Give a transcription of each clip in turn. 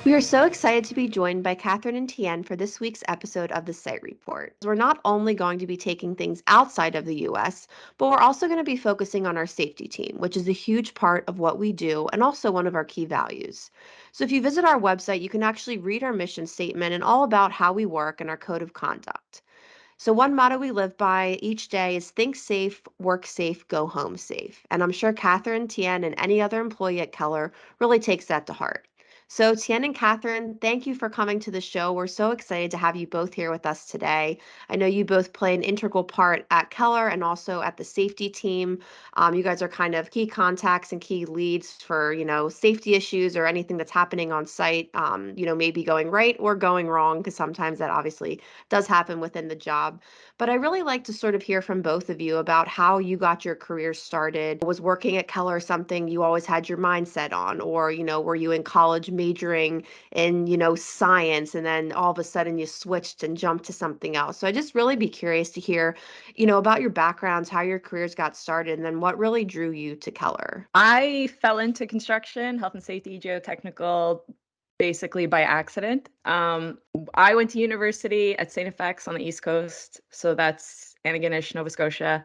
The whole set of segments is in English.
We are so excited to be joined by Catherine and Tien for this week's episode of the Site Report. We're not only going to be taking things outside of the US, but we're also going to be focusing on our safety team, which is a huge part of what we do and also one of our key values. So if you visit our website, you can actually read our mission statement and all about how we work and our code of conduct. So, one motto we live by each day is think safe, work safe, go home safe. And I'm sure Catherine, Tien, and any other employee at Keller really takes that to heart. So, Tien and Catherine, thank you for coming to the show. We're so excited to have you both here with us today. I know you both play an integral part at Keller and also at the safety team. You guys are kind of key contacts and key leads for, safety issues or anything that's happening on site, maybe going right or going wrong, because sometimes that obviously does happen within the job. But I really like to sort of hear from both of you about how you got your career started. Was working at Keller something you always had your mindset on? Or, were you in college majoring in, science and then all of a sudden you switched and jumped to something else? So I just really be curious to hear, about your backgrounds, how your careers got started, and then what really drew you to Keller. I fell into construction, health and safety, geotechnical, basically by accident. I went to university at St. FX on the East Coast, so that's Antigonish, Nova Scotia.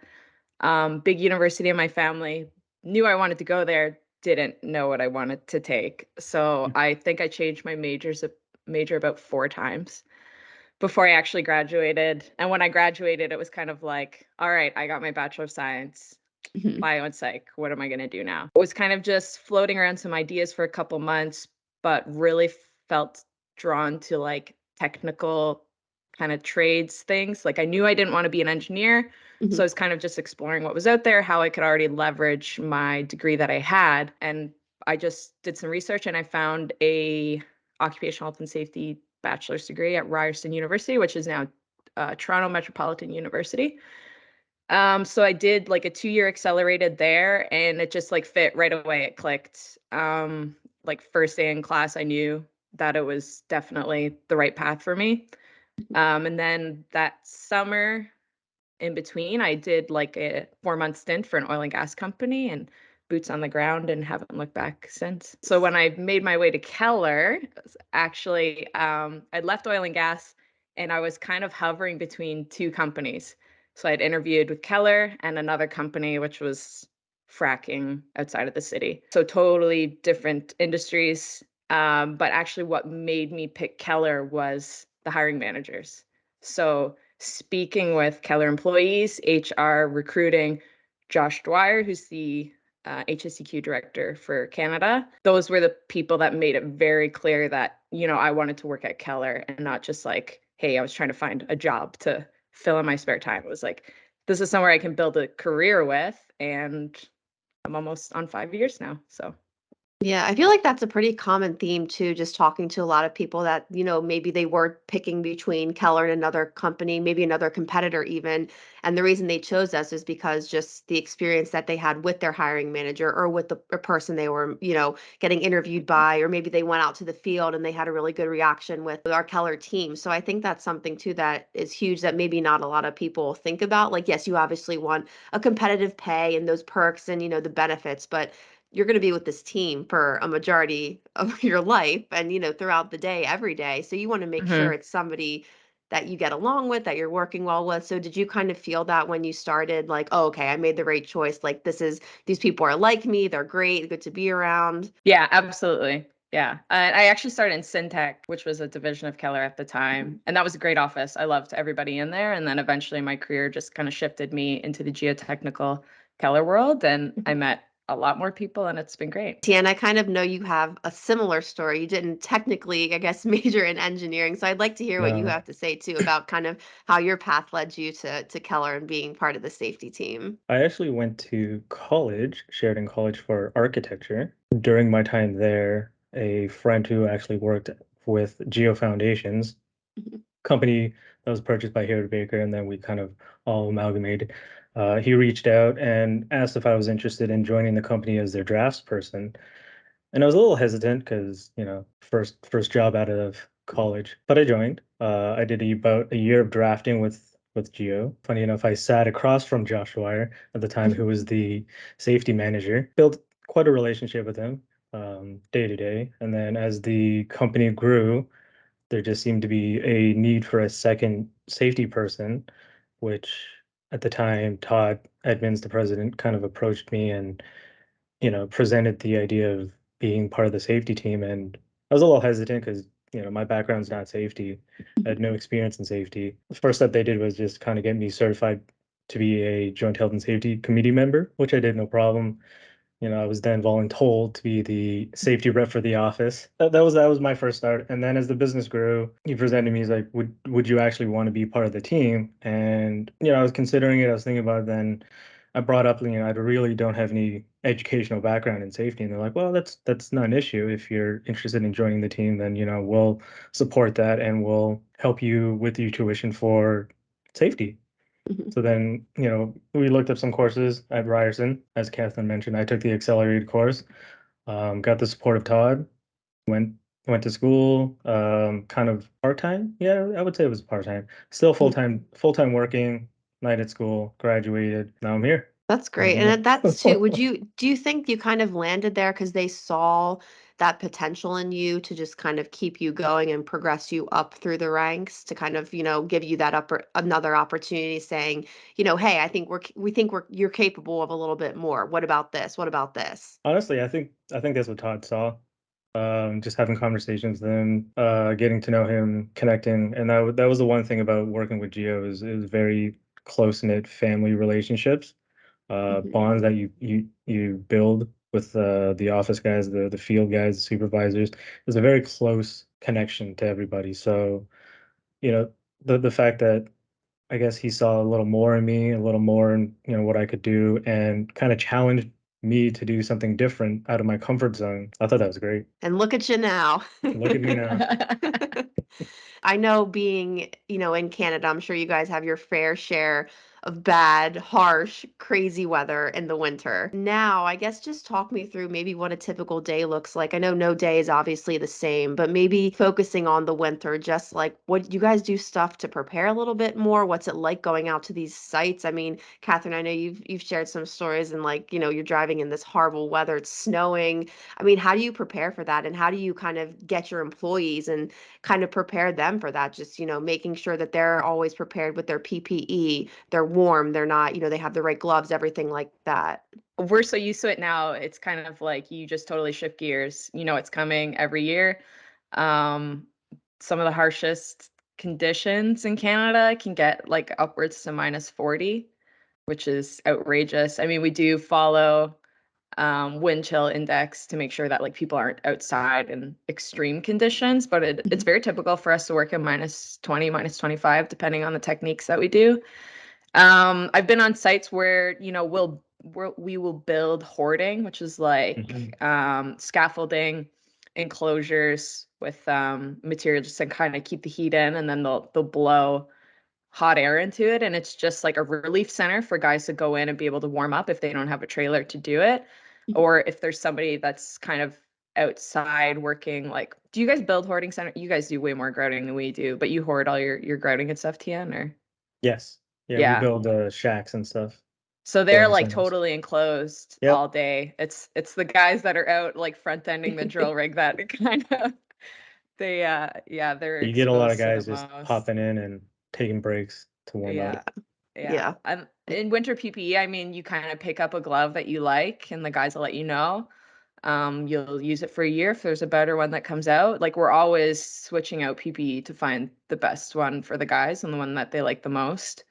Big university in my family. Knew I wanted to go there, didn't know what I wanted to take. So I think I changed my major about 4 times before I actually graduated. And when I graduated, it was kind of like, all right, I got my Bachelor of Science Mhm. bio and psych. What am I going to do now? I was kind of just floating around some ideas for a couple months, but really felt drawn to like technical kind of trades things. Like I knew I didn't want to be an engineer. So I Mhm. was kind of just exploring what was out there, how I could already leverage my degree that I had. And I just did some research and I found a occupational health and safety bachelor's degree at Ryerson University, which is now Toronto Metropolitan University. So I did like a 2-year accelerated there and it just like fit right away. It clicked. Like first day in class, I knew that it was definitely the right path for me. And then that summer in between, I did like a 4-month stint for an oil and gas company and boots on the ground and haven't looked back since. So when I made my way to Keller, actually, I left oil and gas and I was kind of hovering between 2 companies. So I'd interviewed with Keller and another company, which was fracking outside of the city. So totally different industries. But actually, what made me pick Keller was the hiring managers. So speaking with Keller employees, HR, recruiting, Josh Dwyer, who's the HSEQ director for Canada. Those were the people that made it very clear that, I wanted to work at Keller and not just like, hey, I was trying to find a job to fill in my spare time. It was like, this is somewhere I can build a career with. And I'm almost on 5 years now. So Yeah, I feel like that's a pretty common theme too, just talking to a lot of people that, maybe they were picking between Keller and another company, maybe another competitor even. And the reason they chose us is because just the experience that they had with their hiring manager or with the a person they were, getting interviewed by, or maybe they went out to the field and they had a really good reaction with our Keller team. So I think that's something too that is huge that maybe not a lot of people think about. Like, yes, you obviously want a competitive pay and those perks and, the benefits, but you're going to be with this team for a majority of your life and throughout the day every day, so you want to make sure mhm. it's somebody that you get along with, that you're working well with. So did you kind of feel that when you started, like, oh, okay, I made the right choice, like these people are like me, they're great, good to be around? Yeah, absolutely. Yeah. I actually started in Syntech, which was a division of Keller at the time. And that was a great office. I loved everybody in there. And then eventually my career just kind of shifted me into the geotechnical Keller world. And I Mhm. met a lot more people and it's been great. Tian, I kind of know you have a similar story. You didn't technically, I guess, major in engineering. So I'd like to hear what you No, have to say too about kind of how your path led you to Keller and being part of the safety team. I actually went to college, Sheridan College for architecture. During my time there, a friend who actually worked with Geo Foundations, Mhm. company that was purchased by Hewlett Baker, and then we kind of all amalgamated. He reached out and asked if I was interested in joining the company as their drafts person. And I was a little hesitant because, first job out of college, but I joined. I did about a year of drafting with Geo. Funny enough, I sat across from Josh Dwyer at the time, who was the safety manager. Built quite a relationship with him. day to day. And then as the company grew, there just seemed to be a need for a second safety person, which at the time, Todd Edmonds, the president, kind of approached me and, presented the idea of being part of the safety team. And I was a little hesitant because, my background's not safety. I had no experience in safety. The first step they did was just kind of get me certified to be a joint health and safety committee member, which I did no problem. I was then voluntold to be the safety rep for the office. That was my first start. And then as the business grew, he presented me, he's like, would you actually want to be part of the team? And I was considering it, I was thinking about it, then I brought up, I really don't have any educational background in safety. And they're like, well, that's not an issue. If you're interested in joining the team, then we'll support that and we'll help you with your tuition for safety. Mhm. So then, we looked up some courses at Ryerson. As Catherine mentioned, I took the accelerated course, got the support of Todd, went went to school, kind of part-time. Yeah, I would say it was part-time. Still full-time working, night at school, graduated. Now I'm here. That's You great. know? And that's too, do you think you kind of landed there because they saw that potential in you to just kind of keep you going and progress you up through the ranks to kind of, give you that another opportunity saying, hey, we think you're capable of a little bit more. What about this? What about this? Honestly, I think that's what Todd saw. Just having conversations with him, getting to know him, connecting, and that was the one thing about working with Geo is it was very close-knit family relationships, Mhm. bonds that you build with the office guys, the field guys, the supervisors. There's a very close connection to everybody. So, you know, the fact that I guess he saw a little more in me, a little more in, what I could do, and kind of challenged me to do something different out of my comfort zone. I thought that was great. And look at you now. Look at me now. I know being, in Canada, I'm sure you guys have your fair share of bad, harsh, crazy weather in the winter. Now, I guess just talk me through maybe what a typical day looks like. I know no day is obviously the same, but maybe focusing on the winter, just like what you guys do stuff to prepare a little bit more. What's it like going out to these sites? I mean, Catherine, I know you've shared some stories and like, you're driving in this horrible weather, it's snowing. I mean, how do you prepare for that? And how do you kind of get your employees and kind of prepare them for that? Just, making sure that they're always prepared with their PPE, they're warm, they're not, they have the right gloves, everything like that. We're so used to it now. It's kind of like you just totally shift gears. You know it's coming every year. Um, some of the harshest conditions in Canada can get like upwards to -40, which is outrageous. I mean, we do follow wind chill index to make sure that like people aren't outside in extreme conditions, but it's Mhm. very typical for us to work at -20, -25, depending on the techniques that we do. I've been on sites where, we will build hoarding, which is like Mhm. scaffolding enclosures with material just to kind of keep the heat in, and then they'll blow hot air into it, and it's just like a relief center for guys to go in and be able to warm up if they don't have a trailer to do it, or if there's somebody that's kind of outside working. Like, do you guys build hoarding center? You guys do way more grouting than we do, but you hoard all your grouting and stuff, Tien, or Yes. Yeah, we yeah. build shacks and stuff, So they're holding like centers. totally enclosed Yep. all day. It's the guys that are out like front ending the drill rig that kind of they're You get a lot of exposed to the guys just most. popping in and taking breaks to warm Yeah. up. Yeah. Yeah. In winter PPE, I mean, you kind of pick up a glove that you like and the guys will let you know. You'll use it for a year if there's a better one that comes out. Like, we're always switching out PPE to find the best one for the guys and the one that they like the most.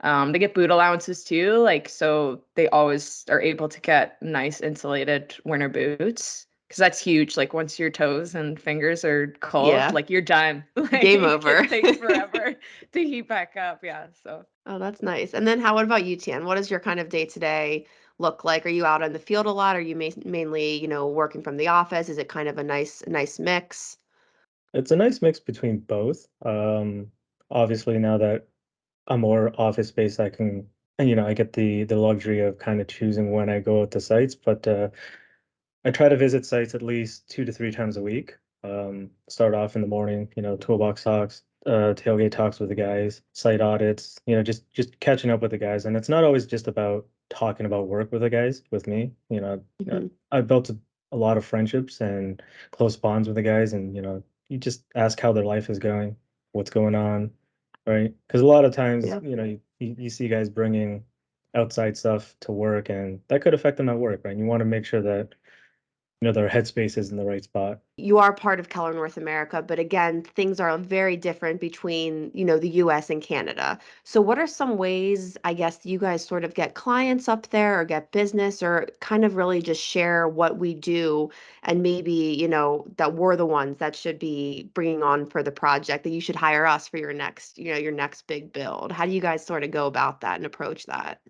They get boot allowances too, like, so they always are able to get nice insulated winter boots because that's huge. Like, once your toes and fingers are cold, Yeah. like, you're done. Like, Game over. it takes forever to heat back up. Yeah, so Oh, that's nice. And then what about you, Tian? What does your kind of day to day look like? Are you out in the field a lot? Are you mainly, working from the office? Is it kind of a nice mix? It's a nice mix between both. Obviously now that I'm more office space, I can, and I get the luxury of kind of choosing when I go out to sites, but I try to visit sites at least 2 to 3 times a week. Start off in the morning, toolbox talks, tailgate talks with the guys, site audits, just catching up with the guys. And it's not always just about talking about work with the guys, with me. Mhm. I built a a lot of friendships and close bonds with the guys, and you just ask how their life is going, what's going on, right? Because a lot of times, Yeah. you see guys bringing outside stuff to work, and that could affect them at work, right? And you want to make sure that their headspace is in the right spot. You are part of Keller North America, but again, things are very different between, the US and Canada. So what are some ways, I guess, you guys sort of get clients up there or get business or kind of really just share what we do and maybe, that we're the ones that should be bringing on for the project, that you should hire us for your next big build. How do you guys sort of go about that and approach that?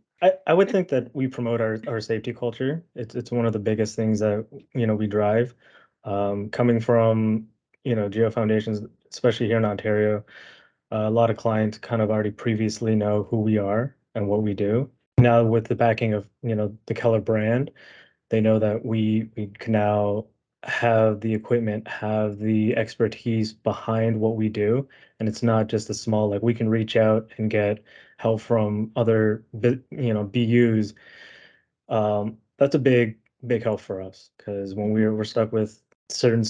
I would think that we promote our safety culture. It's one of the biggest things that we drive. Coming from geo foundations, especially here in Ontario, a lot of clients kind of already previously know who we are and what we do. Now with the backing of the Keller brand, they know that we can now have the equipment, have the expertise behind what we do, and it's not just a small, like, we can reach out and get help from other BUs. That's a big help for us, because when we're stuck with certain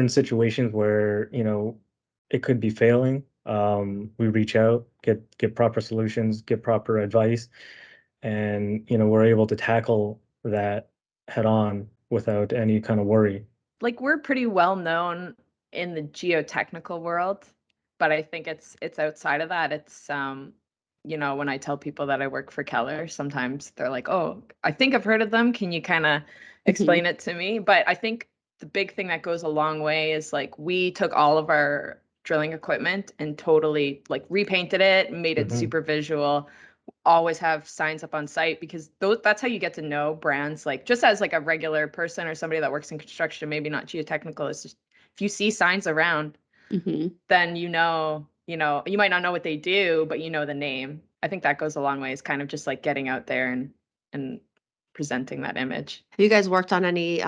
situations where it could be failing, we reach out, get proper solutions, get proper advice, and we're able to tackle that head on without any kind of worry. Like, we're pretty well known in the geotechnical world, but I think it's outside of that. When I tell people that I work for Keller, sometimes they're like, "Oh, I think I've heard of them. Can you kind of Mhm. explain it to me?" But I think the big thing that goes a long way is, like, we took all of our drilling equipment and totally, like, repainted it, made it Hmm. super visual, always have signs up on site, because that's how you get to know brands, like, just as like a regular person or somebody that works in construction, maybe not geotechnical. It's just, if you see signs around, Mhm. then you might not know what they do, but you know the name. I think that goes a long way. It's kind of just like getting out there and presenting that image. Have you guys worked on any,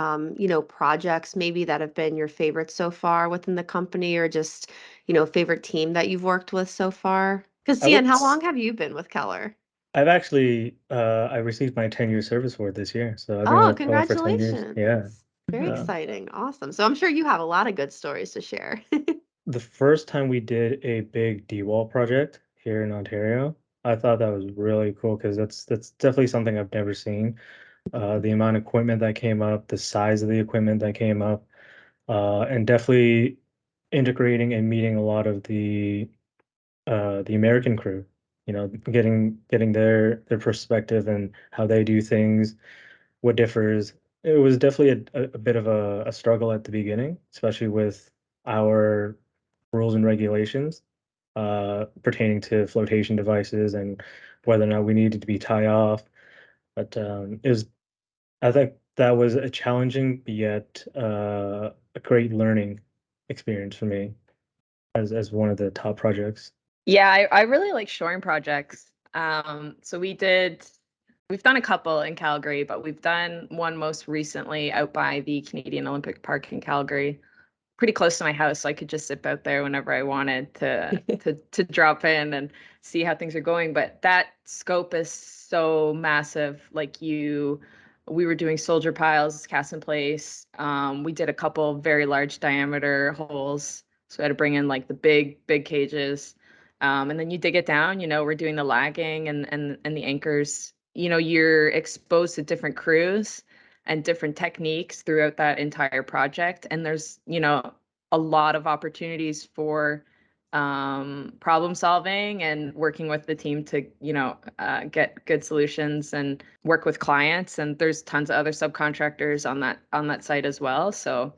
projects maybe that have been your favorites so far within the company or just, favorite team that you've worked with so far? Because I Cian, would how long have you been with Keller? I've actually I received my 10-year service award this year, so I've been Oh, with Keller for 10 years. Yeah. congratulations. Very Mhm. Uh, exciting. Awesome. So I'm sure you have a lot of good stories to share. the first time we did a big D-wall project here in Ontario, I thought that was really cool, because that's definitely something I've never seen. The amount of equipment that came up, the size of the equipment that came up, and definitely integrating and meeting a lot of the American crew, getting their perspective and how they do things, what differs. It was definitely a bit of a struggle at the beginning, especially with our rules and regulations pertaining to flotation devices and whether or not we needed to be tie off. But I think that was a challenging but yet a great learning experience for me as one of the top projects. Yeah, I really like shoring projects. So we've done a couple in Calgary, but we've done one most recently out by the Canadian Olympic Park in Calgary, pretty close to my house, so I could just zip out there whenever I wanted to drop in and see how things are going. But that scope is so massive. We were doing soldier piles cast in place. We did a couple very large diameter holes, so we had to bring in like the big cages. And then you dig it down. We're doing the lagging and the anchors. You're exposed to different crews and different techniques throughout that entire project. And there's, a lot of opportunities for problem solving and working with the team to, get good solutions and work with clients. And there's tons of other subcontractors on that site as well. So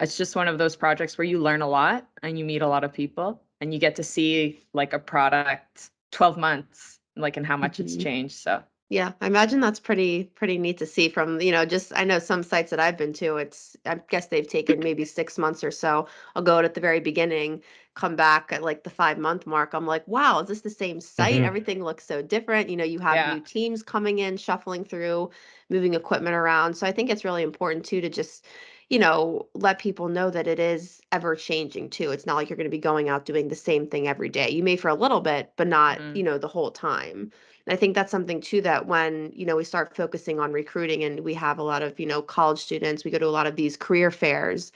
it's just one of those projects where you learn a lot and you meet a lot of people and you get to see like a product 12 months, like, and how much it's Mhm. changed. So Yeah, I imagine that's pretty neat to see from, just I know some sites that I've been to, I guess they've taken maybe 6 months or so. I'll go out at the very beginning, come back at like the 5 month mark. I'm like, wow, is this the same site? Hmm. Everything looks so different. You have yeah. new teams coming in, shuffling through, moving equipment around. So I think it's really important too to just, let people know that it is ever changing too. It's not like you're going to be going out doing the same thing every day. You may for a little bit, but not, Mhm. the whole time. And I think that's something too that when, we start focusing on recruiting and we have a lot of, college students, we go to a lot of these career fairs,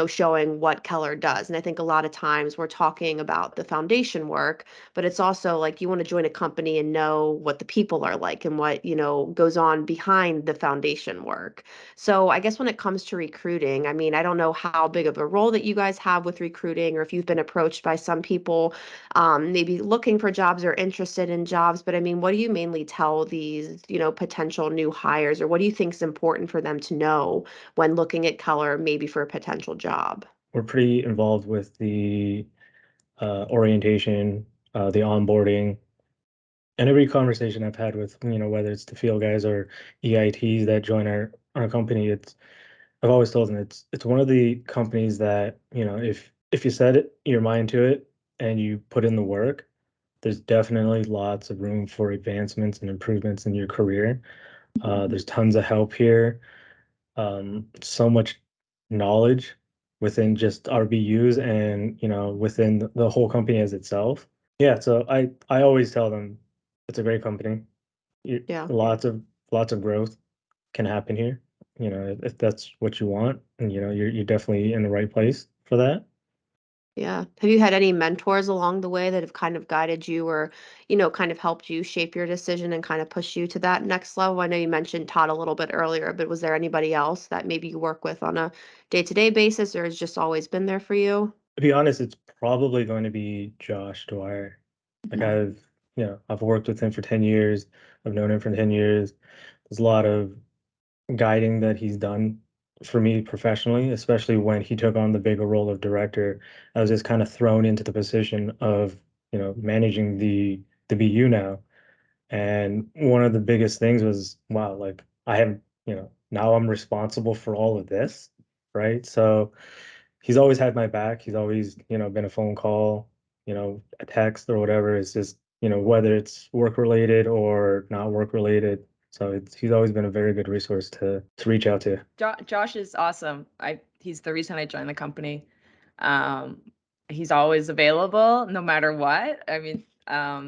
showing what Keller does. And I think a lot of times we're talking about the foundation work, but it's also like you want to join a company and know what the people are like and what, goes on behind the foundation work. So I guess when it comes to recruiting, I mean, I don't know how big of a role that you guys have with recruiting or if you've been approached by some people maybe looking for jobs or interested in jobs, but I mean, what do you mainly tell these, potential new hires, or what do you think is important for them to know when looking at Keller maybe for a potential job? We're pretty involved with the orientation, the onboarding, and every conversation I've had with, whether it's the field guys or EITs that join our company, I've always told them it's one of the companies that, if you set your mind to it and you put in the work, there's definitely lots of room for advancements and improvements in your career. There's tons of help here, so much knowledge within just RBUs and, within the whole company as itself. Yeah, so I always tell them it's a great company. Yeah. Lots of growth can happen here. If that's what you want, and you're definitely in the right place for that. Yeah. Have you had any mentors along the way that have kind of guided you or, kind of helped you shape your decision and kind of push you to that next level? I know you mentioned Todd a little bit earlier, but was there anybody else that maybe you work with on a day-to-day basis or has just always been there for you? To be honest, it's probably going to be Josh Dwyer. Like Mhm. I've worked with him for 10 years. I've known him for 10 years. There's a lot of guiding that he's done for me professionally, especially when he took on the bigger role of director. I was just kind of thrown into the position of, managing the BU now. And one of the biggest things was, wow, like I have, now I'm responsible for all of this, right? So he's always had my back. He's always, been a phone call, a text or whatever. It's just, whether it's work related or not work related. So he's always been a very good resource to reach out to. Josh is awesome. He's the reason I joined the company. Um, he's always available no matter what. I mean,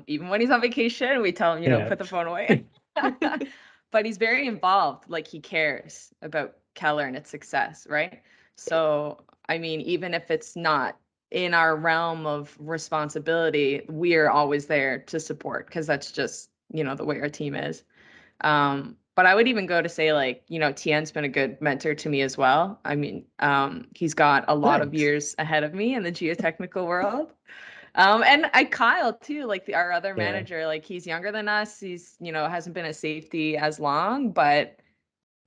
even when he's on vacation, we tell him, Yeah. put the phone away. But he's very involved. Like he cares about Keller and its success, right? So, I mean, even if it's not in our realm of responsibility, we are always there to support because that's just, the way our team is. But I would even go to say like, Tien's been a good mentor to me as well. I mean, he's got a lot of Thanks. years ahead of me in the geotechnical world. And Kyle too, like our other Yeah. manager, like he's younger than us. He's, hasn't been a safety as long, but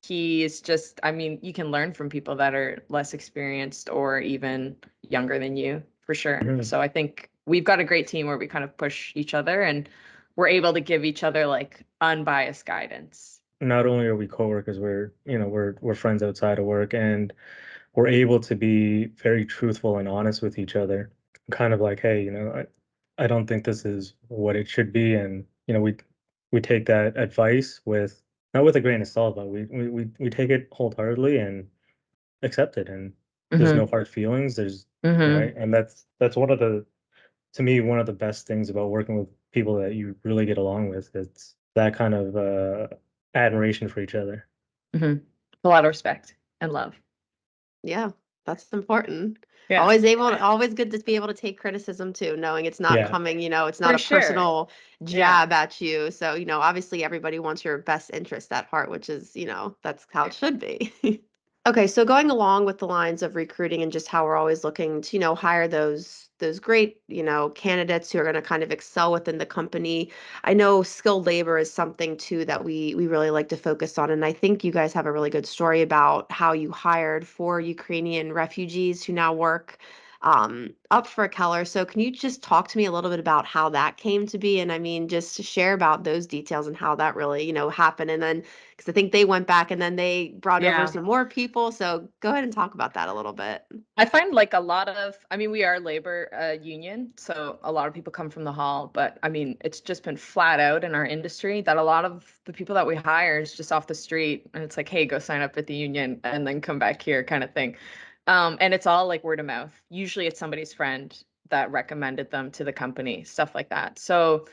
he is just, I mean, you can learn from people that are less experienced or even younger than you for sure. Mhm. So I think we've got a great team where we kind of push each other and we're able to give each other like unbiased guidance. Not only are we coworkers, we're friends outside of work, and we're able to be very truthful and honest with each other. Kind of like, hey, I don't think this is what it should be, and we take that advice with not with a grain of salt, but we take it wholeheartedly and accept it, and there's no Mm-hmm. hard feelings. There's Mm-hmm. right, and that's one of the to me one of the best things about working with people that you really get along with. It's that kind of admiration for each other. Mm-hmm. A lot of respect and love. Yeah, that's important. Yeah, Always good to be able to take criticism too, knowing it's not Yeah. coming, it's not for a sure. personal Yeah. jab at you. So, obviously everybody wants your best interest at heart, which is, that's how it should be. Okay, so going along with the lines of recruiting and just how we're always looking to, hire those great, candidates who are going to kind of excel within the company. I know skilled labor is something too that we really like to focus on, and I think you guys have a really good story about how you hired 4 Ukrainian refugees who now work up for Keller. So can you just talk to me a little bit about how that came to be? And I mean, just to share about those details and how that really, happened. And then, because I think they went back and then they brought over Yeah. some more people. So go ahead and talk about that a little bit. I find like a lot of, I mean, we are labor union, so a lot of people come from the hall, but I mean, it's just been flat out in our industry that a lot of the people that we hire is just off the street and it's like, hey, go sign up at the union and then come back here kind of thing. And it's all like word of mouth. Usually it's somebody's friend that recommended them to the company, stuff like that. So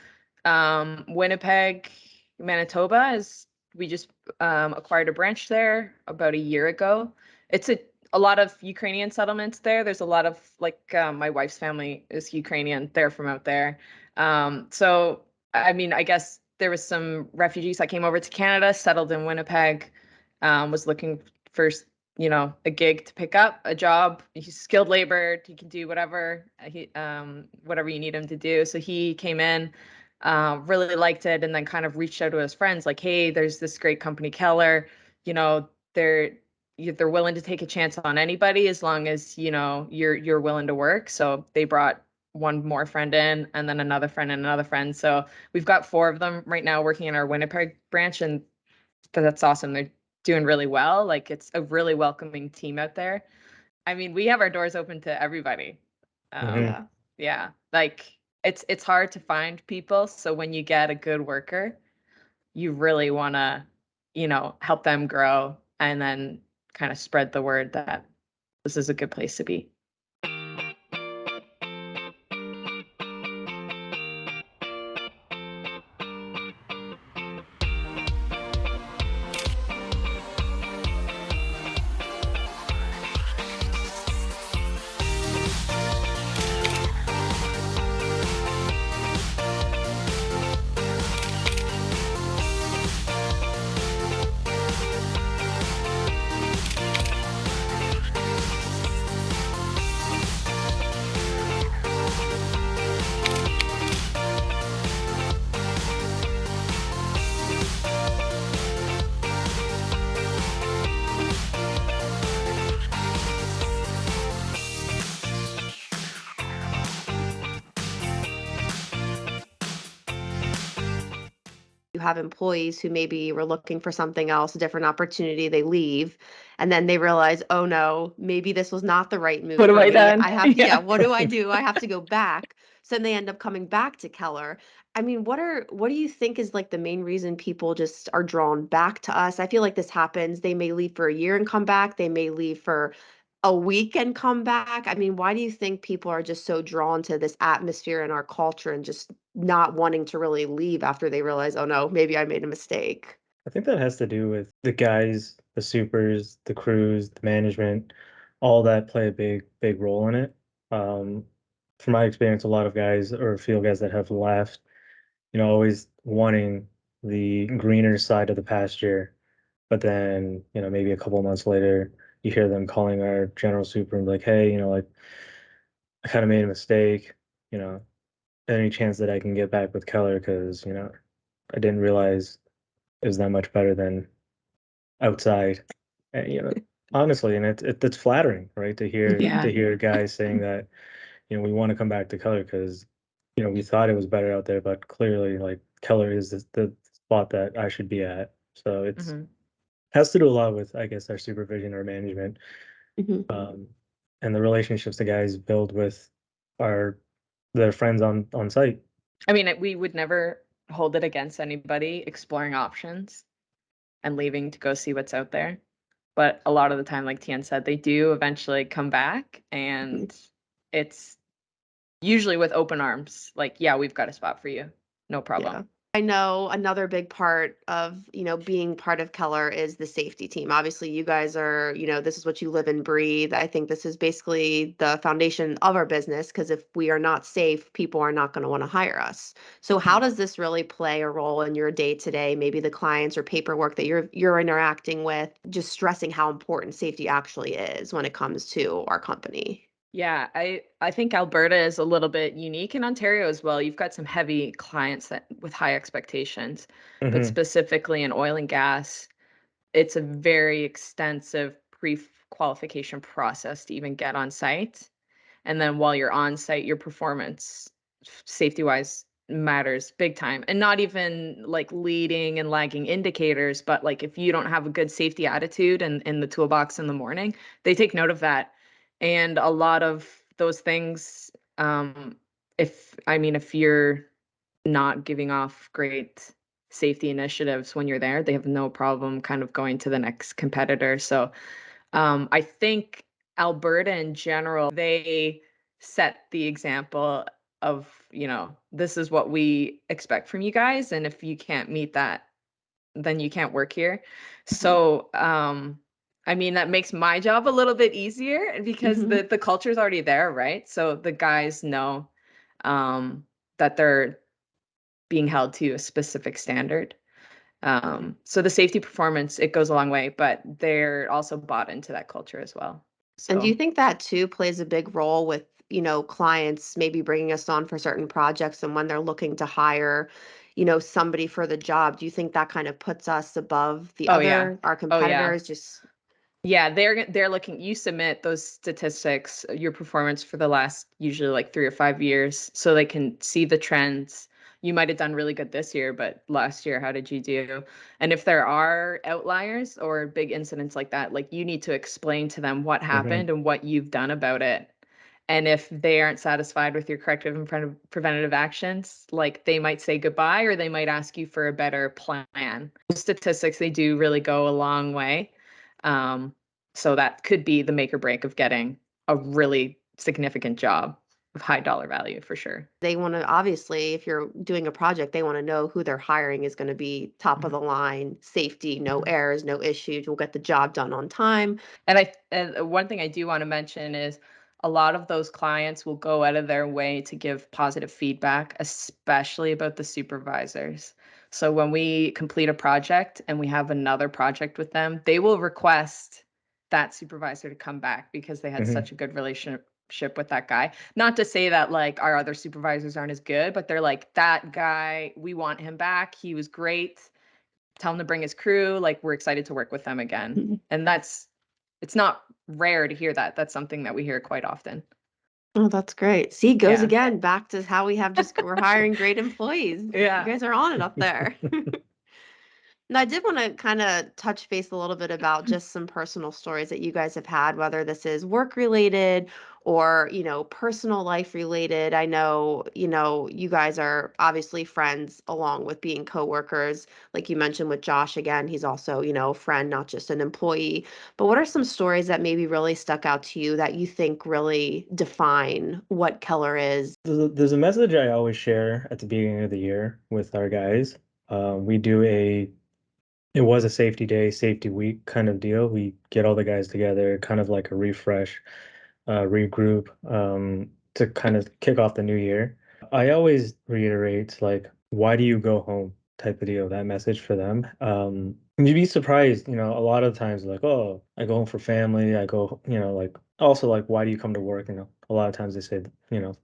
Winnipeg, Manitoba is, we just acquired a branch there about a year ago. It's a lot of Ukrainian settlements there. There's a lot of like my wife's family is Ukrainian. They're from out there. So I mean, I guess there was some refugees that came over to Canada, settled in Winnipeg, was looking for a gig to pick up, a job. He's skilled labor. He can do whatever whatever you need him to do. So he came in, really liked it, and then kind of reached out to his friends like, hey, there's this great company, Keller. You know, they're willing to take a chance on anybody as long as you're willing to work. So they brought one more friend in and then another friend and another friend. So we've got 4 of them right now working in our Winnipeg branch, and that's awesome. They're doing really well. Like it's a really welcoming team out there. I mean, we have our doors open to everybody. Hmm. Yeah. Yeah, like it's hard to find people. So when you get a good worker, you really want to, help them grow and then kind of spread the word that this is a good place to be. You have employees who maybe were looking for something else, a different opportunity, they leave, and then they realize, "Oh, no, maybe this was not the right move What have for I me. done? I have to, yeah, Yeah. what do I do? I have to go back." So then they end up coming back to Keller. I mean, what do you think is, like, the main reason people just are drawn back to us? I feel like this happens. They may leave for a year and come back. They may leave for a week and come back. I mean, why do you think people are just so drawn to this atmosphere in our culture and just not wanting to really leave after they realize, "Oh, no, maybe I made a mistake." I think that has to do with the guys, the supers, the crews, the management, all that play a big role in it. Um, from my experience, a lot of guys or field guys that have left, always wanting the greener side of the pasture, but then, maybe a couple of months later, you hear them calling our general super and be like, hey, like I kind of made a mistake, you know, any chance that I can get back with Keller because, I didn't realize it was that much better than outside. And, honestly, and it's flattering, right? To hear Mhm. Yeah. to hear guys saying that, we want to come back to Keller because, we thought it was better out there, but clearly like Keller is the spot that I should be at. So it's Mhm. has to do a lot with, I guess, our supervision or management, Mhm. um, and the relationships the guys build with our their friends on site. I mean, we would never hold it against anybody exploring options and leaving to go see what's out there. But a lot of the time, like Tien said, they do eventually come back, Mhm. and it's usually with open arms. Like, yeah, we've got a spot for you. No Yeah. problem. I know another big part of, being part of Keller is the safety team. Obviously, you guys are, this is what you live and breathe. I think this is basically the foundation of our business because if we are not safe, people are not going to want to hire us. So how Mhm. does this really play a role in your day to day, maybe the clients or paperwork that you're interacting with, just stressing how important safety actually is when it comes to our company? Yeah, I think Alberta is a little bit unique in Ontario as well. You've got some heavy clients that with high expectations, but Hmm. specifically in oil and gas, it's a very extensive pre-qualification process to even get on site. And then while you're on site, your performance safety wise matters big time. And not even like leading and lagging indicators, but like if you don't have a good safety attitude and in the toolbox in the morning, they take note of that. And a lot of those things, if you're not giving off great safety initiatives when you're there, they have no problem kind of going to the next competitor. So I think Alberta in general, they set the example of, this is what we expect from you guys. And if you can't meet that, then you can't work here. So, that makes my job a little bit easier because Mhm. the culture is already there, right? So the guys know um, that they're being held to a specific standard. So the safety performance, it goes a long way, but they're also bought into that culture as well. And do you So, think that too plays a big role with, clients maybe bringing us on for certain projects and when they're looking to hire, somebody for the job? Do you think that kind of puts us above the oh yeah, our oh yeah. competitors? Just Yeah, they're looking, you submit those statistics, your performance for the last usually like 3 or 5 years so they can see the trends. You might have done really good this year, but last year, how did you do? And if there are outliers or big incidents like that, like you need to explain to them what Hmm. happened and what you've done about it. And if they aren't satisfied with your corrective and preventative actions, like they might say goodbye or they might ask you for a better plan. Statistics, they do really go a long way. Um, so that could be the make or break of getting a really significant job of high dollar value for sure. they want to, obviously, if you're doing a project, they want to know who they're hiring is going to be top of Mhm. the line, safety, no Mhm. errors, no issues, we'll get the job done on time. And one thing I do want to mention is a lot of those clients will go out of their way to give positive feedback, especially about the supervisors. So when we complete a project and we have another project with them, they will request that supervisor to come back because they had Hmm. such a good relationship with that guy. Not to say that like our other supervisors aren't as good, but they're like, that guy, we want him back. He was great. Tell him to bring his crew. Like, we're excited to work with them again. And it's not rare to hear that. That's something that we hear quite often. Oh, that's great. See, goes Yeah. again back to how we have just we're hiring great employees. You Yeah. guys are on it up there. And I did want to kind of touch base a little bit about just some personal stories that you guys have had, whether this is work related or, personal life related. I know, you guys are obviously friends along with being coworkers. Like you mentioned with Josh, again, he's also, a friend, not just an employee. But what are some stories that maybe really stuck out to you that you think really define what Keller is? There's a message I always share at the beginning of the year with our guys. We do it was a safety day, safety week kind of deal. We get all the guys together, kind of like a refresh, regroup, to kind of kick off the new year. I always reiterate, like, why do you go home type of deal, that message for them. And you'd be surprised, a lot of times, like, oh, I go home for family. I go, like, also, like, why do you come to work? A lot of times they say,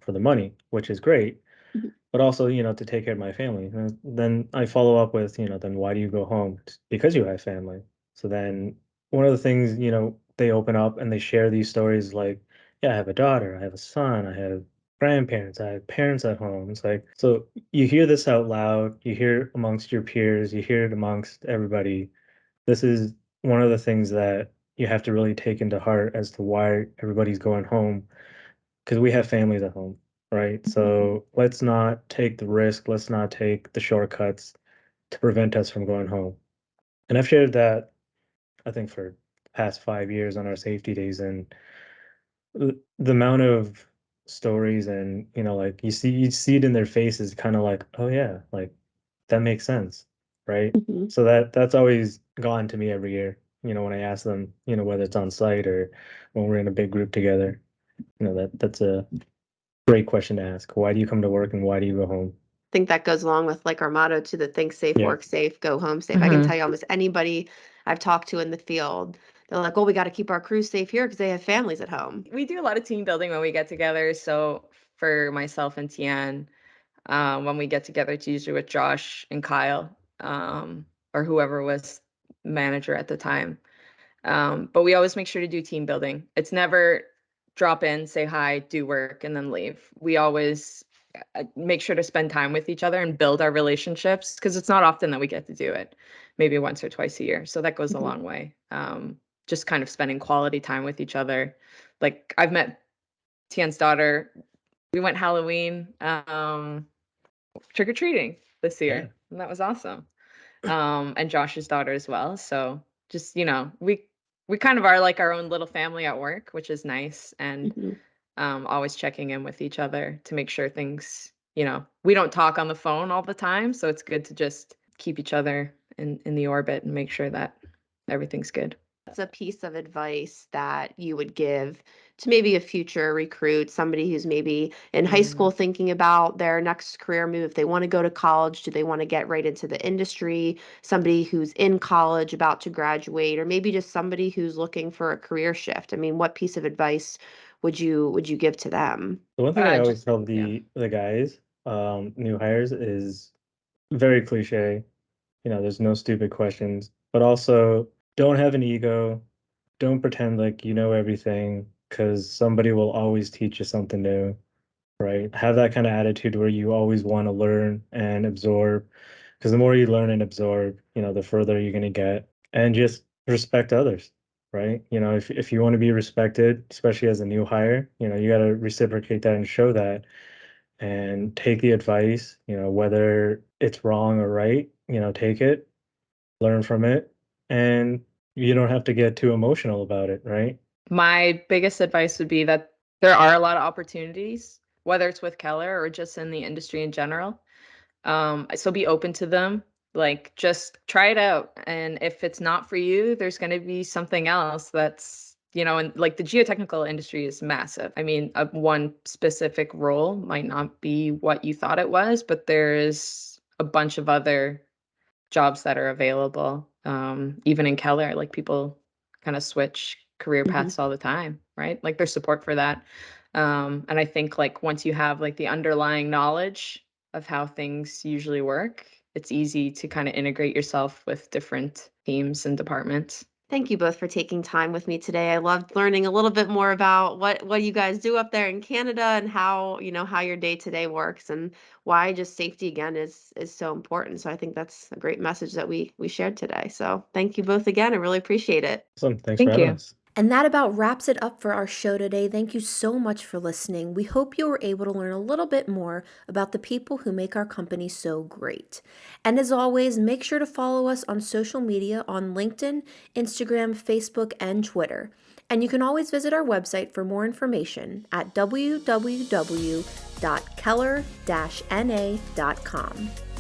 for the money, which is great, but also, to take care of my family. And then I follow up with, then why do you go home? It's because you have family. So then one of the things, they open up and they share these stories like, yeah, I have a daughter, I have a son, I have grandparents, I have parents at home. It's like, so you hear this out loud, you hear it amongst your peers, you hear it amongst everybody. This is one of the things that you have to really take into heart as to why everybody's going home, because we have families at home, right? So let's not take the risk, let's not take the shortcuts to prevent us from going home. And I've shared that, I think, for the past 5 years on our safety days, and the amount of stories and like you see it in their faces, kind of like, oh yeah, like that makes sense, right? Mhm. So that's always gone to me every year, when I ask them, whether it's on site or when we're in a big group together. That's a great question to ask. Why do you come to work and why do you go home? Think that goes along with like our motto to the think safe, Yeah. work safe, go home safe. I can Hmm. tell you almost anybody I've talked to in the field, they're like, well, we got to keep our crews safe here because they have families at home. We do a lot of team building when we get together. So for myself and Tien, when we get together, it's usually with Josh and Kyle, or whoever was manager at the time. But we always make sure to do team building. It's never drop in, say hi, do work, and then leave. We always make sure to spend time with each other and build our relationships because it's not often that we get to do it, maybe once or twice a year. So that goes a Mhm. long way. Just kind of spending quality time with each other. Like I've met Tien's daughter. We went Halloween trick or treating this Yeah. year, and that was awesome. And Josh's daughter as well. So just we kind of are like our own little family at work, which is nice, and Mhm. always checking in with each other to make sure things, we don't talk on the phone all the time, so it's good to just keep each other in the orbit and make sure that everything's good. What's a piece of advice that you would give to maybe a future recruit, somebody who's maybe in high school Mm. thinking about their next career move? If they want to go to college, do they want to get right into the industry? Somebody who's in college about to graduate, or maybe just somebody who's looking for a career shift. I mean, what piece of advice would you give to them? The one thing I always Just tell yeah. the guys, new hires, is very cliche. There's no stupid questions, but also don't have an ego. Don't pretend like you know everything, because somebody will always teach you something new, right? Have that kind of attitude where you always want to learn and absorb, because the more you learn and absorb, the further you're going to get. And just respect others, right? If you want to be respected, especially as a new hire, you got to reciprocate that and show that and take the advice, whether it's wrong or right, take it, learn from it, and you don't have to get too emotional about it, right? My biggest advice would be that there are a lot of opportunities, whether it's with Keller or just in the industry in general. So be open to them. Like just try it out. And if it's not for you, there's going to be something else that's, and like the geotechnical industry is massive. I mean, one specific role might not be what you thought it was, but there is a bunch of other jobs that are available. Even in Keller, like people kind of switch career Mhm. paths all the time, right? Like there's support for that. And I think like once you have like the underlying knowledge of how things usually work, it's easy to kind of integrate yourself with different teams and departments. Thank you both for taking time with me today. I loved learning a little bit more about what you guys do up there in Canada and how your day to day works and why just safety again is so important. So I think that's a great message that we shared today. So thank you both again. I really appreciate it. Awesome. Thanks for Thank having you. us. And that about wraps it up for our show today. Thank you so much for listening. We hope you were able to learn a little bit more about the people who make our company so great. And as always, make sure to follow us on social media on LinkedIn, Instagram, Facebook, and Twitter. And you can always visit our website for more information at www.keller-na.com.